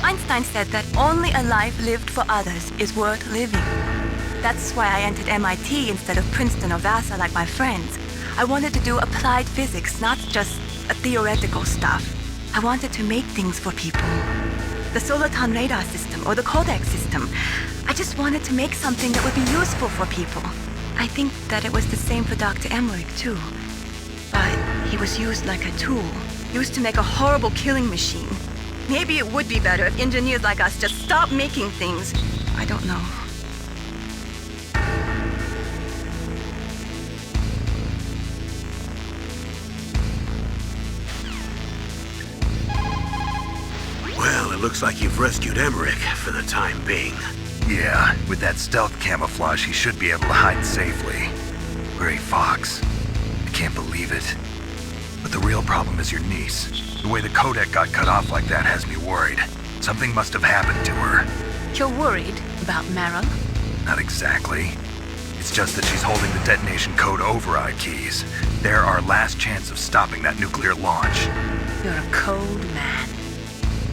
Einstein said that only a life lived for others is worth living. That's why I entered MIT instead of Princeton or Vassar like my friends. I wanted to do applied physics, not just theoretical stuff. I wanted to make things for people. The Soliton radar system or the Codex system. I just wanted to make something that would be useful for people. I think that it was the same for Dr. Emmerich too. But he was used like a tool, used to make a horrible killing machine. Maybe it would be better if engineers like us just stopped making things. I don't know. Well, it looks like you've rescued Emmerich for the time being. Yeah, with that stealth camouflage, he should be able to hide safely. Gray Fox. I can't believe it. But the real problem is your niece. The way the codec got cut off like that has me worried. Something must have happened to her. You're worried about Meyrl? Not exactly. It's just that she's holding the detonation code override keys. They're our last chance of stopping that nuclear launch. You're a cold man.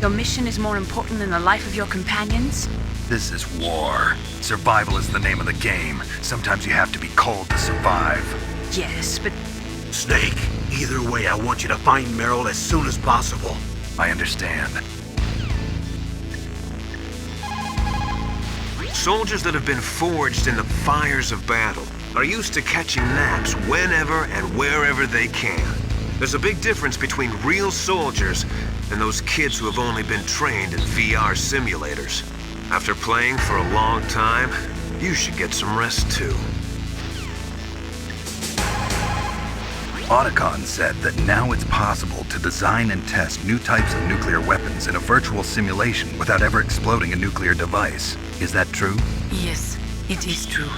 Your mission is more important than the life of your companions? This is war. Survival is the name of the game. Sometimes you have to be cold to survive. Yes, but Snake, either way, I want you to find Meyrl as soon as possible. I understand. Soldiers that have been forged in the fires of battle are used to catching naps whenever and wherever they can. There's a big difference between real soldiers and those kids who have only been trained in VR simulators. After playing for a long time, you should get some rest too. Otacon said that now it's possible to design and test new types of nuclear weapons in a virtual simulation without ever exploding a nuclear device. Is that true? yes, it is true.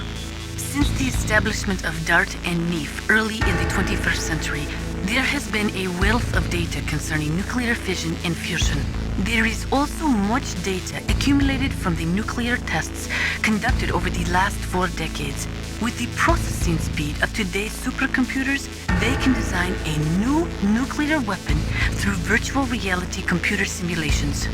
Since the establishment of DART and NEEF early in the 21st century, there has been a wealth of data concerning nuclear fission and fusion. There is also much data accumulated from the nuclear tests conducted over the last 4 decades. With the processing speed of today's supercomputers, they can design a new nuclear weapon through virtual reality computer simulations.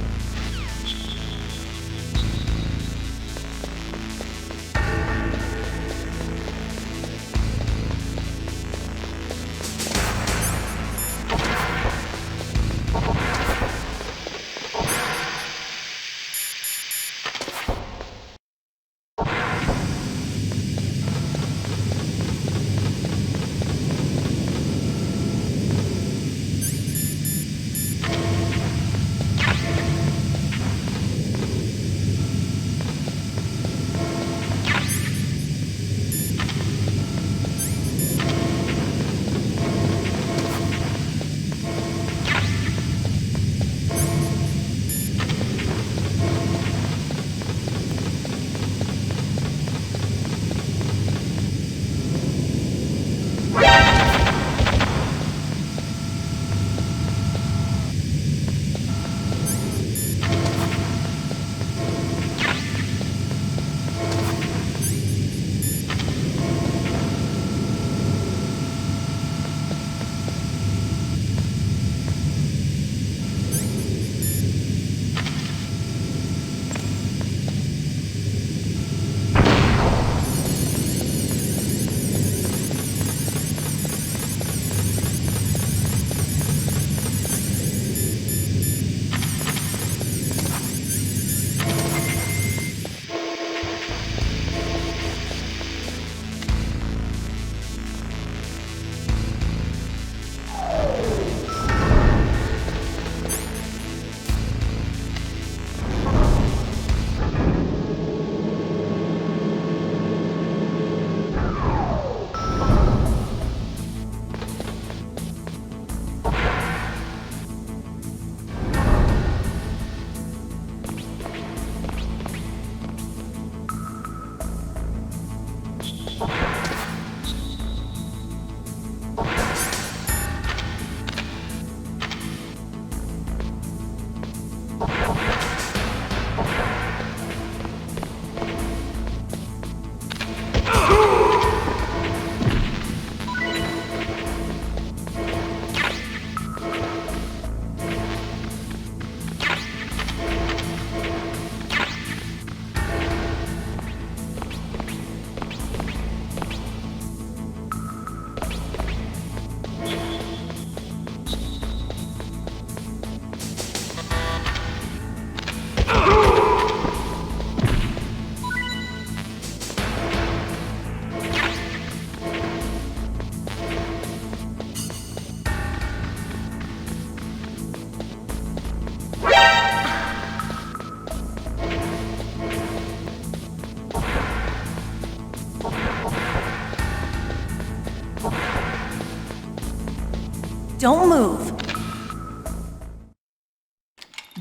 Don't move.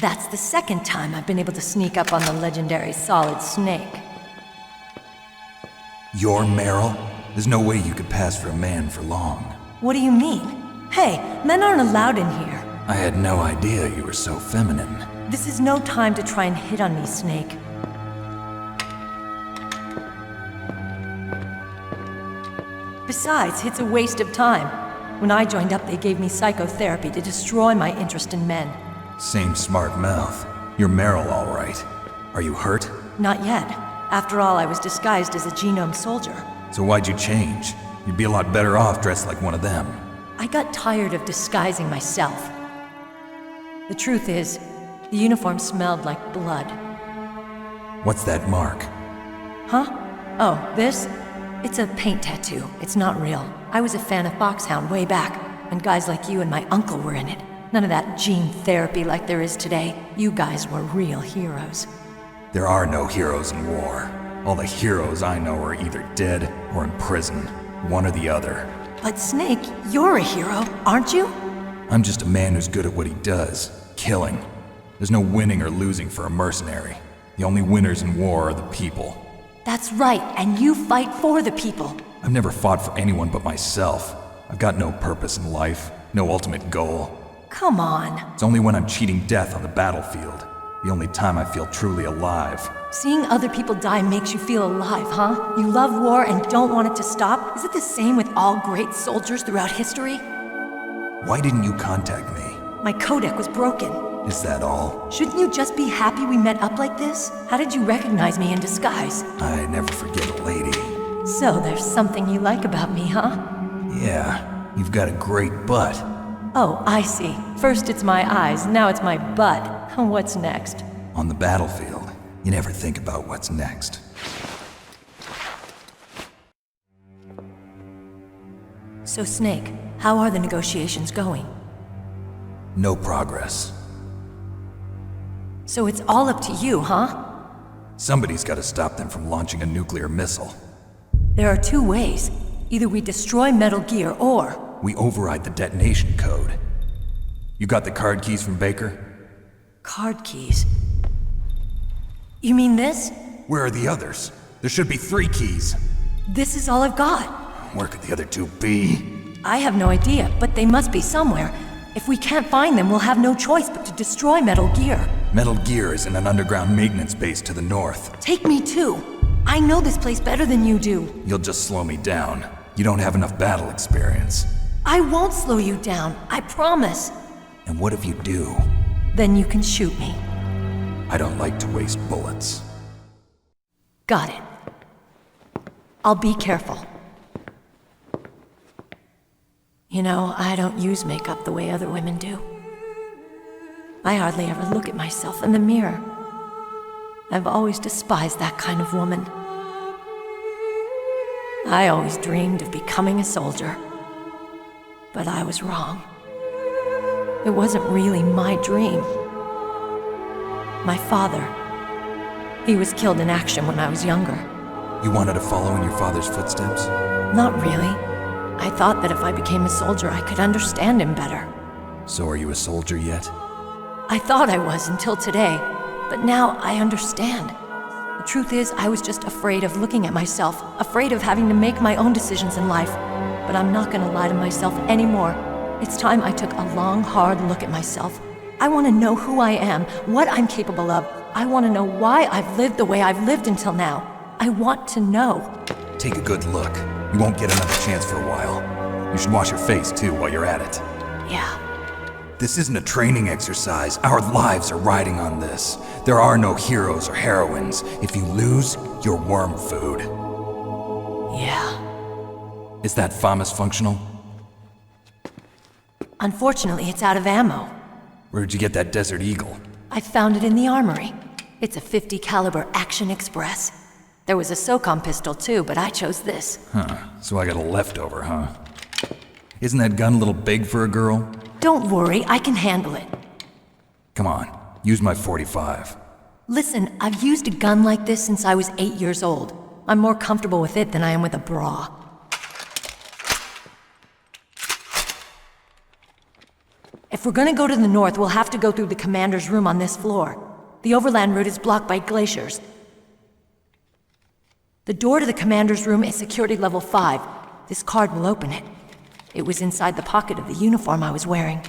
That's the second time I've been able to sneak up on the legendary Solid Snake. You're Meyrl? There's no way you could pass for a man for long. What do you mean? Hey, men aren't allowed in here. I had no idea you were so feminine. This is no time to try and hit on me, Snake. Besides, it's a waste of time. When I joined up, they gave me psychotherapy to destroy my interest in men. Same smart mouth. You're Meyrl, all right. Are you hurt? Not yet. After all, I was disguised as a genome soldier. So why'd you change? You'd be a lot better off dressed like one of them. I got tired of disguising myself. The truth is, the uniform smelled like blood. What's that mark? Huh? Oh, this? It's a paint tattoo. It's not real. I was a fan of Foxhound way back, and guys like you and my uncle were in it. None of that gene therapy like there is today. You guys were real heroes. There are no heroes in war. All the heroes I know are either dead or in prison. One or the other. But Snake, you're a hero, aren't you? I'm just a man who's good at what he does. Killing. There's no winning or losing for a mercenary. The only winners in war are the people. That's right, and you fight for the people. I've never fought for anyone but myself. I've got no purpose in life, no ultimate goal. Come on. It's only when I'm cheating death on the battlefield. The only time I feel truly alive. Seeing other people die makes you feel alive, huh? You love war and don't want it to stop? Is it the same with all great soldiers throughout history? Why didn't you contact me? My codec was broken. Is that all? Shouldn't you just be happy we met up like this? How did you recognize me in disguise? I never forget a lady. So there's something you like about me, huh? Yeah, you've got a great butt. Oh, I see. First it's my eyes, now it's my butt. What's next? On the battlefield, you never think about what's next. So Snake, how are the negotiations going? No progress. So it's all up to you, huh? Somebody's got to stop them from launching a nuclear missile. There are two ways. Either we destroy Metal Gear or... We override the detonation code. You got the card keys from Baker? Card keys? You mean this? Where are the others? There should be 3 keys. This is all I've got. Where could the other 2 be? I have no idea, but they must be somewhere. If we can't find them, we'll have no choice but to destroy Metal Gear. Metal Gear is in an underground maintenance base to the north. Take me too. I know this place better than you do. You'll just slow me down. You don't have enough battle experience. I won't slow you down, I promise. And what if you do? Then you can shoot me. I don't like to waste bullets. Got it. I'll be careful. You know, I don't use makeup the way other women do. I hardly ever look at myself in the mirror. I've always despised that kind of woman. I always dreamed of becoming a soldier. But I was wrong. It wasn't really my dream. My father, he was killed in action when I was younger. You wanted to follow in your father's footsteps? Not really. I thought that if I became a soldier, I could understand him better. So are you a soldier yet? I thought I was until today, but now I understand. The truth is, I was just afraid of looking at myself, afraid of having to make my own decisions in life. But I'm not gonna lie to myself anymore. It's time I took a long, hard look at myself. I want to know who I am, what I'm capable of. I want to know why I've lived the way I've lived until now. I want to know. Take a good look. You won't get another chance for a while. You should wash your face, too, while you're at it. Yeah. This isn't a training exercise. Our lives are riding on this. There are no heroes or heroines. If you lose, you're worm food. Yeah. Is that FAMAS functional? Unfortunately, it's out of ammo. Where'd you get that Desert Eagle? I found it in the armory. It's a .50 caliber Action Express. There was a SOCOM pistol too, but I chose this. Huh, so I got a leftover, huh? Isn't that gun a little big for a girl? Don't worry, I can handle it. Come on, use my .45. Listen, I've used a gun like this since I was 8 years old. I'm more comfortable with it than I am with a bra. If we're gonna go to the north, we'll have to go through the commander's room on this floor. The overland route is blocked by glaciers. The door to the commander's room is security level 5. This card will open it. It was inside the pocket of the uniform I was wearing.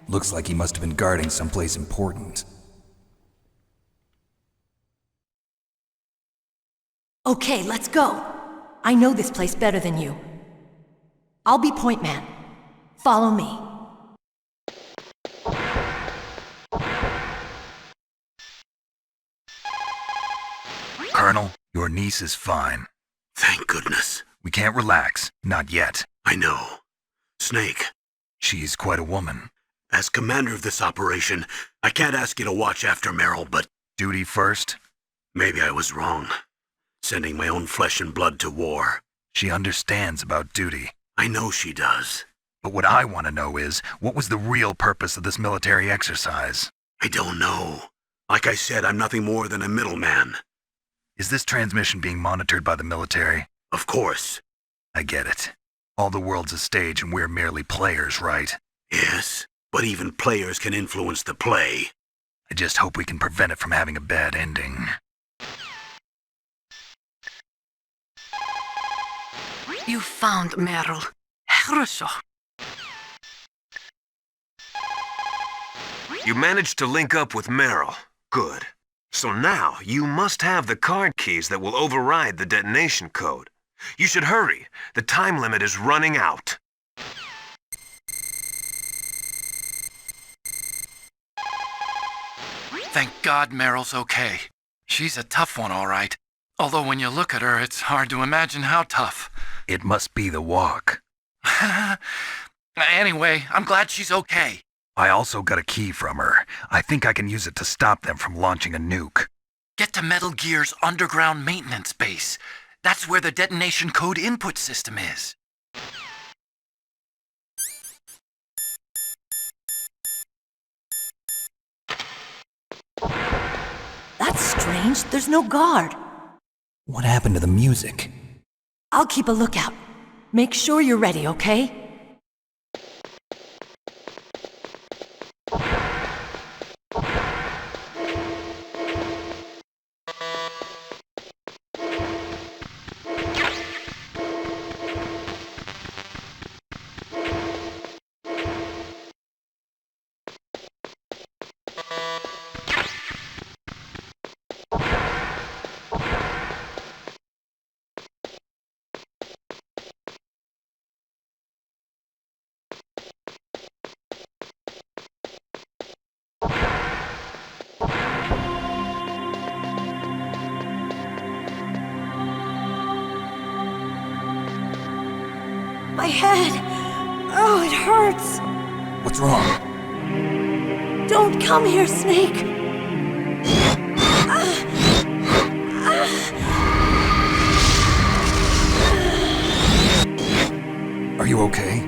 Looks like he must have been guarding someplace important. Okay, let's go. I know this place better than you. I'll be point man. Follow me. Colonel, your niece is fine. Thank goodness. We can't relax. Not yet. I know. Snake, She's quite a woman. as commander of this operation, I can't ask you to watch after Meryl, but Duty first? maybe I was wrong. Sending my own flesh and blood to war. She understands about duty. I know she does. But what I want to know is, what was the real purpose of this military exercise? I don't know. Like I said, I'm nothing more than a middleman. Is this transmission being monitored by the military? Of course. I get it. All the world's a stage and we're merely players, right? Yes, but even players can influence the play. I just hope we can prevent it from having a bad ending. You found Meyrl. Хорошо. You managed to link up with Meyrl. Good. So now, you must have the card keys that will override the detonation code. You should hurry. The time limit is running out. Thank God Meryl's okay. She's a tough one, all right. Although when you look at her, it's hard to imagine how tough. It must be the walk. Anyway, I'm glad she's okay. I also got a key from her. I think I can use it to stop them from launching a nuke. Get to Metal Gear's underground maintenance base. That's where the detonation code input system is. That's strange. There's no guard. What happened to the music? I'll keep a lookout. Make sure you're ready, okay? My head! Oh, it hurts! What's wrong? Don't come here, Snake! Are you okay?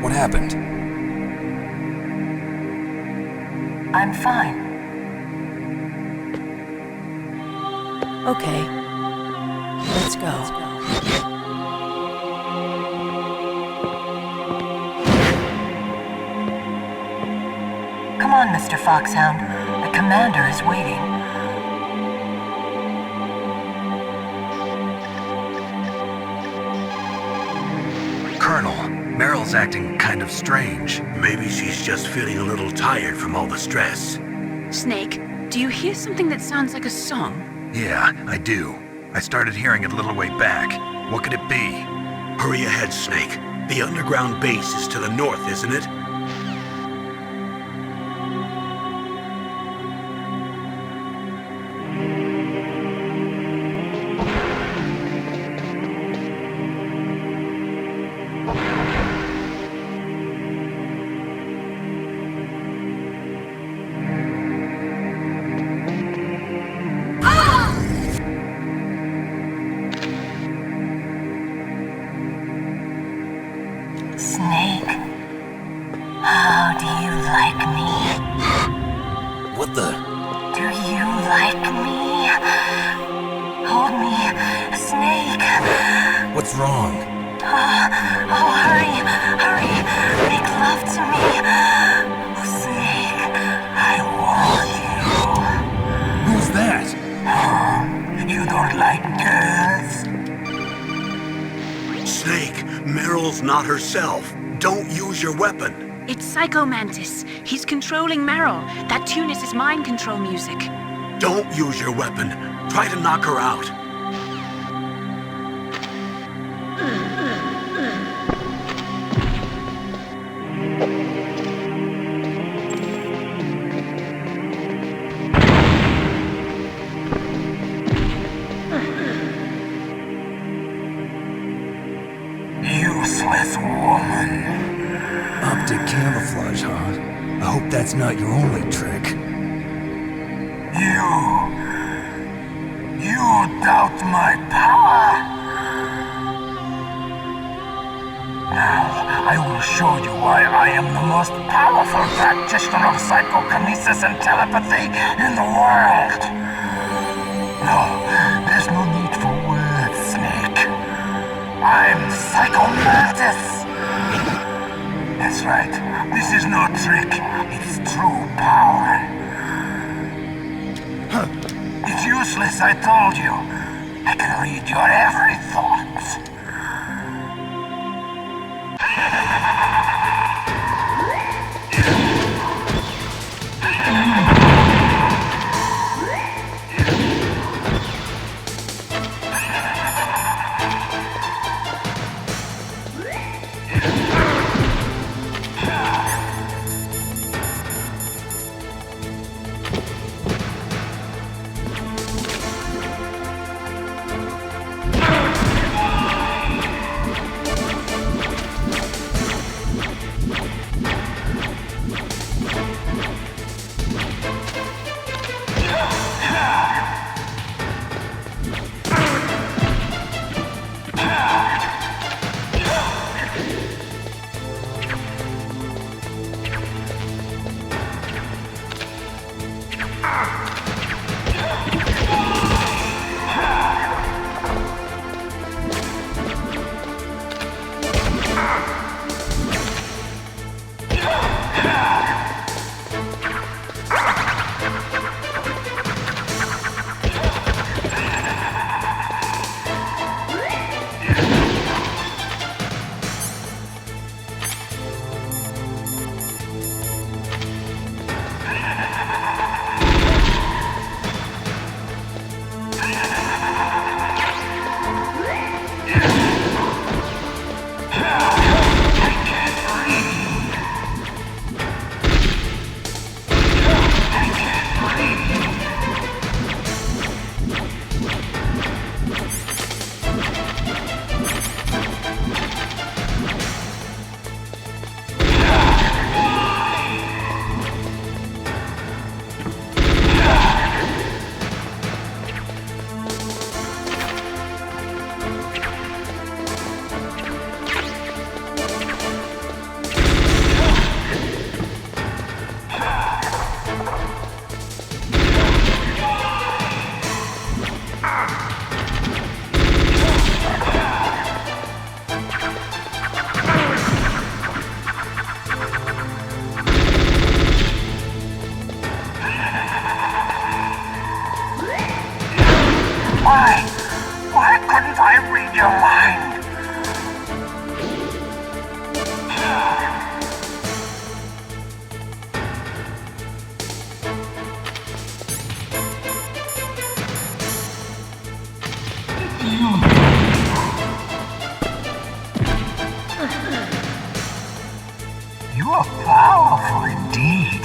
What happened? I'm fine. Okay. Let's go. Come on, Mr. Foxhound. The commander is waiting. Colonel, Meryl's acting kind of strange. Maybe she's just feeling a little tired from all the stress. Snake, do you hear something that sounds like a song? Yeah, I do. I started hearing it a little way back. What could it be? Hurry ahead, Snake. The underground base is to the north, isn't it? Snake, how do you like me? What the? Do you like me? Hold me, Snake. What's wrong? Oh, hurry, hurry. Make love to me. Oh, Snake, I want you. Who's that? You don't like girls? Snake, Meyrl's not herself. Don't use your weapon. It's Psycho Mantis. He's controlling Meyrl. That tune is his mind control music. Don't use your weapon. Try to knock her out. Useless woman. Optic camouflage, huh? I hope that's not your only trick. You doubt my power? Now, I will show you why I am the most powerful practitioner of psychokinesis and telepathy in the world. No, there's no need for words, Snake. I'm Psycho Mantis. That's right. This is no trick. It's true power. It's useless, I told you. I can read your every thought. Why couldn't I read your mind? You are powerful indeed,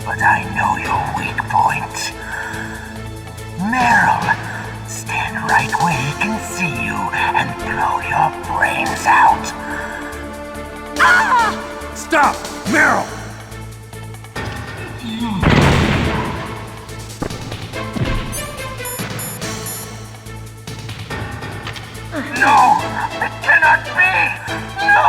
but I know your weak point. Meyrl, stand right where he can see you and blow your brains out. Ah! Stop! Meyrl! No! It cannot be! No!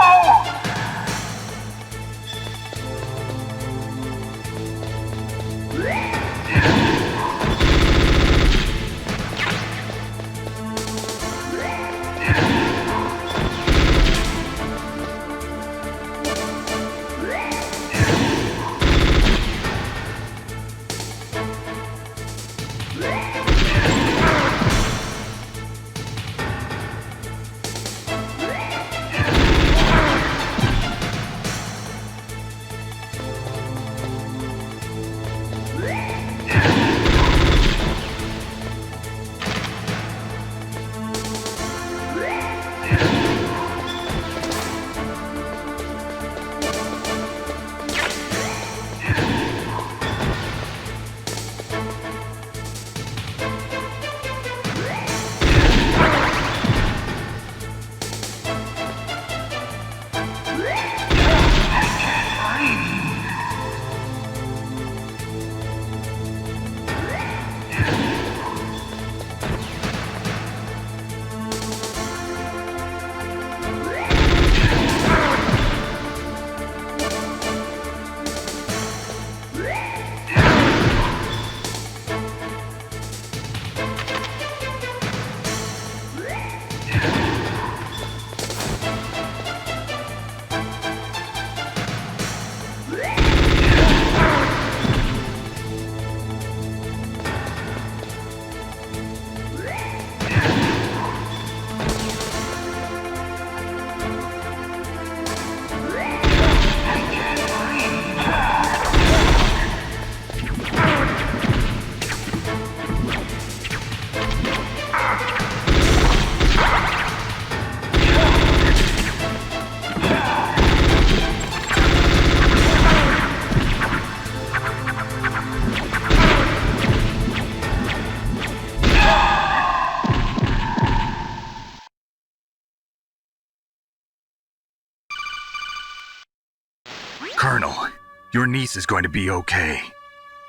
Your niece is going to be okay.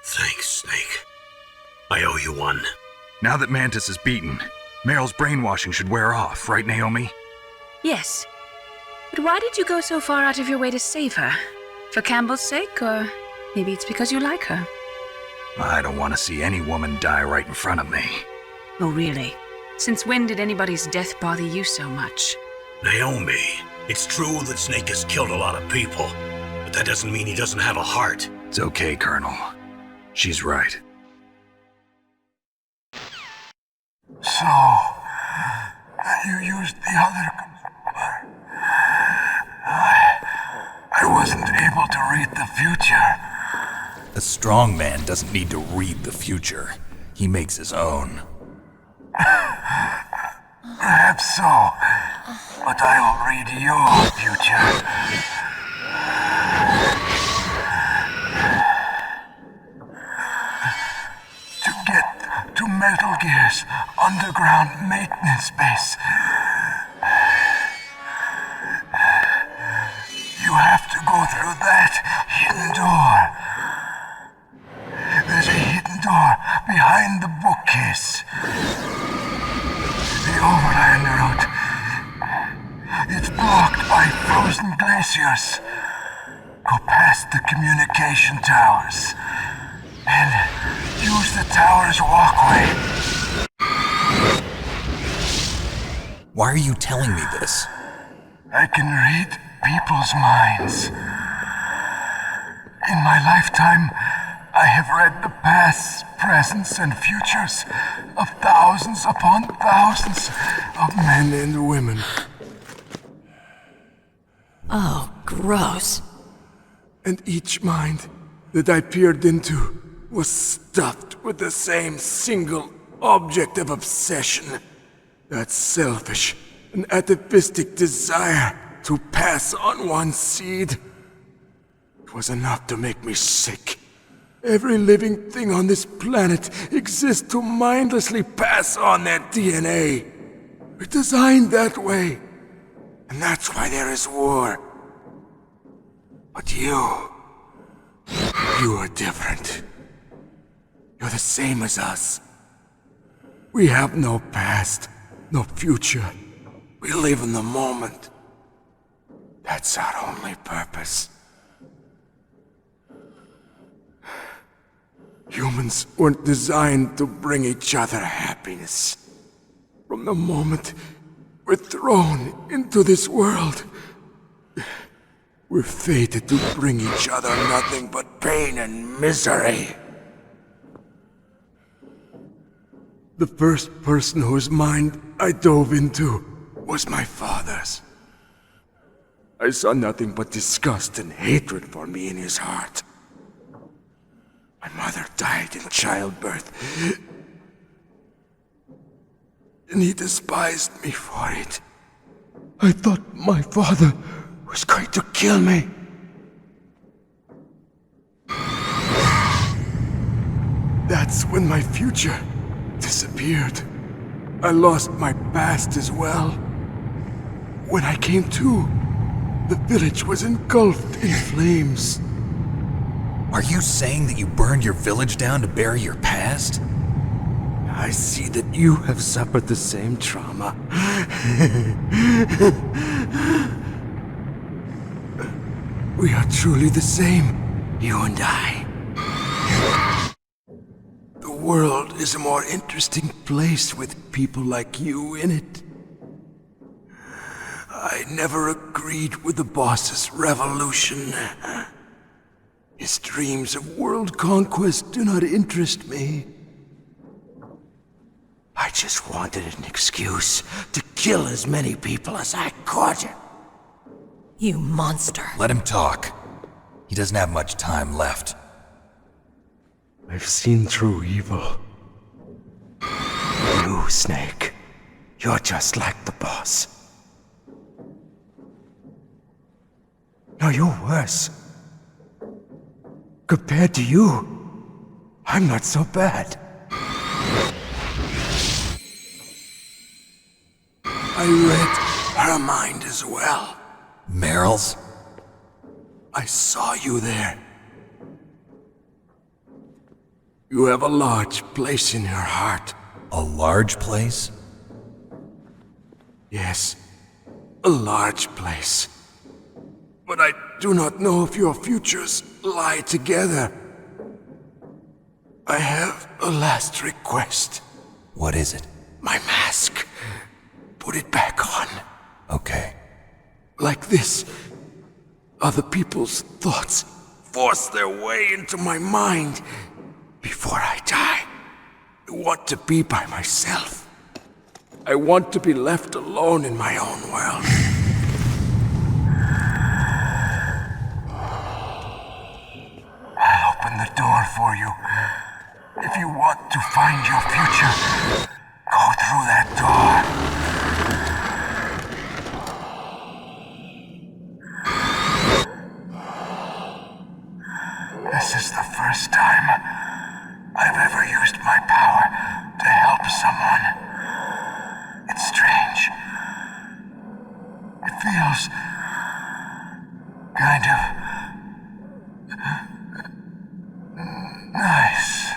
Thanks, Snake. I owe you one. Now that Mantis is beaten, Meyrl's brainwashing should wear off, right, Naomi? Yes. But why did you go so far out of your way to save her? For Campbell's sake, or maybe it's because you like her? I don't want to see any woman die right in front of me. Oh, really? Since when did anybody's death bother you so much? Naomi, it's true that Snake has killed a lot of people, but that doesn't mean he doesn't have a heart. It's okay, Colonel. She's right. So, you used the other computer. I wasn't able to read the future. A strong man doesn't need to read the future. He makes his own. Perhaps so, but I'll read your future. To get to Metal Gear's underground maintenance base, you have to go through that hidden door. There's a hidden door behind the bookcase. The overland route. It's blocked by frozen glaciers. Go past the communication towers and use the tower's walkway. Why are you telling me this? I can read people's minds. In my lifetime, I have read the pasts, presents, and futures of thousands upon thousands of men and women. Oh, gross. And each mind that I peered into was stuffed with the same single object of obsession. That selfish and atavistic desire to pass on one's seed. It was enough to make me sick. Every living thing on this planet exists to mindlessly pass on their DNA. We're designed that way. And that's why there is war. But you are different. You're the same as us. We have no past, no future. We live in the moment. That's our only purpose. Humans weren't designed to bring each other happiness. From the moment we're thrown into this world, we're fated to bring each other nothing but pain and misery. The first person whose mind I dove into was my father's. I saw nothing but disgust and hatred for me in his heart. My mother died in childbirth, and he despised me for it. I thought my father was going to kill me. That's when my future disappeared. I lost my past as well. When I came to, the village was engulfed in flames. Are you saying that you burned your village down to bury your past? I see that you have suffered the same trauma. We are truly the same, you and I. The world is a more interesting place with people like you in it. I never agreed with the boss's revolution. His dreams of world conquest do not interest me. I just wanted an excuse to kill as many people as I could. You monster. Let him talk. He doesn't have much time left. I've seen through evil. You, Snake, you're just like the boss. No, you're worse. Compared to you, I'm not so bad. I read her mind as well. Meyrl's? I saw you there, You have a large place in her heart. A large place? Yes, a large place. But I do not know if your futures lie together. I have a last request. What is it? My mask. Put it back on. Okay. Like this, other people's thoughts force their way into my mind. Before I die, I want to be by myself. I want to be left alone in my own world. I'll open the door for you. If you want to find your future, go through that door. This is the first time I've ever used my power to help someone. It's strange. It feels kind of nice.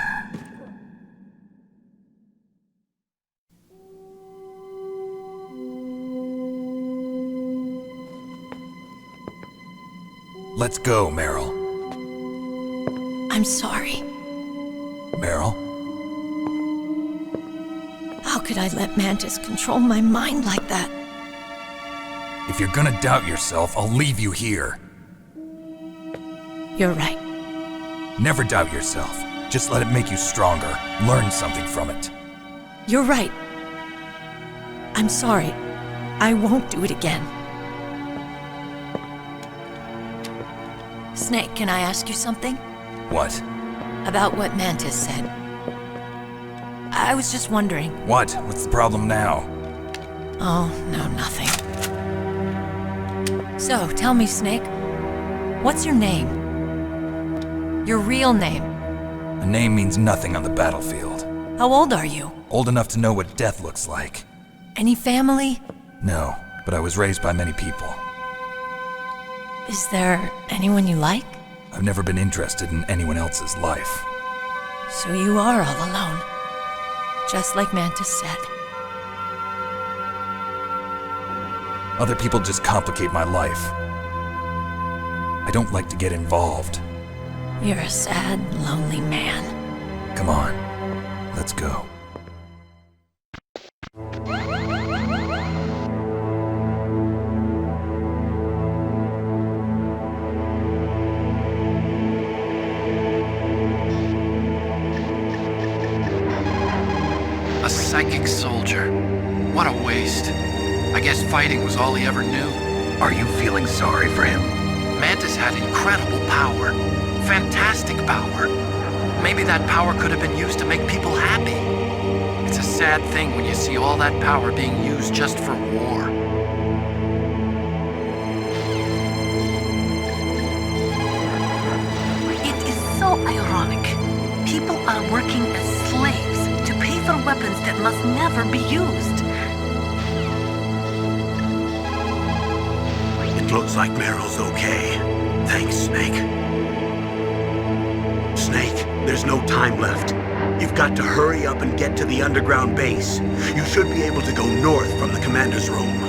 Let's go, Meyrl. I'm sorry. Meyrl? How could I let Mantis control my mind like that? If you're gonna doubt yourself, I'll leave you here. You're right. Never doubt yourself. Just let it make you stronger. Learn something from it. You're right. I'm sorry. I won't do it again. Snake, can I ask you something? What? About what Mantis said. I was just wondering. What? What's the problem now? Oh, no, nothing. So, tell me, Snake. What's your name? Your real name? A name means nothing on the battlefield. How old are you? Old enough to know what death looks like. Any family? No, but I was raised by many people. Is there anyone you like? I've never been interested in anyone else's life. So you are all alone. Just like Mantis said. Other people just complicate my life. I don't like to get involved. You're a sad, lonely man. Come on, let's go. A psychic soldier. What a waste. I guess fighting was all he ever knew. Are you feeling sorry for him? Mantis had incredible power. Fantastic power. Maybe that power could have been used to make people happy. It's a sad thing when you see all that power being used just for war. It is so ironic. People are working as slaves to pay for weapons that must never be used. It looks like Meyrl's okay. Thanks, Snake. Snake, there's no time left. You've got to hurry up and get to the underground base. You should be able to go north from the commander's room.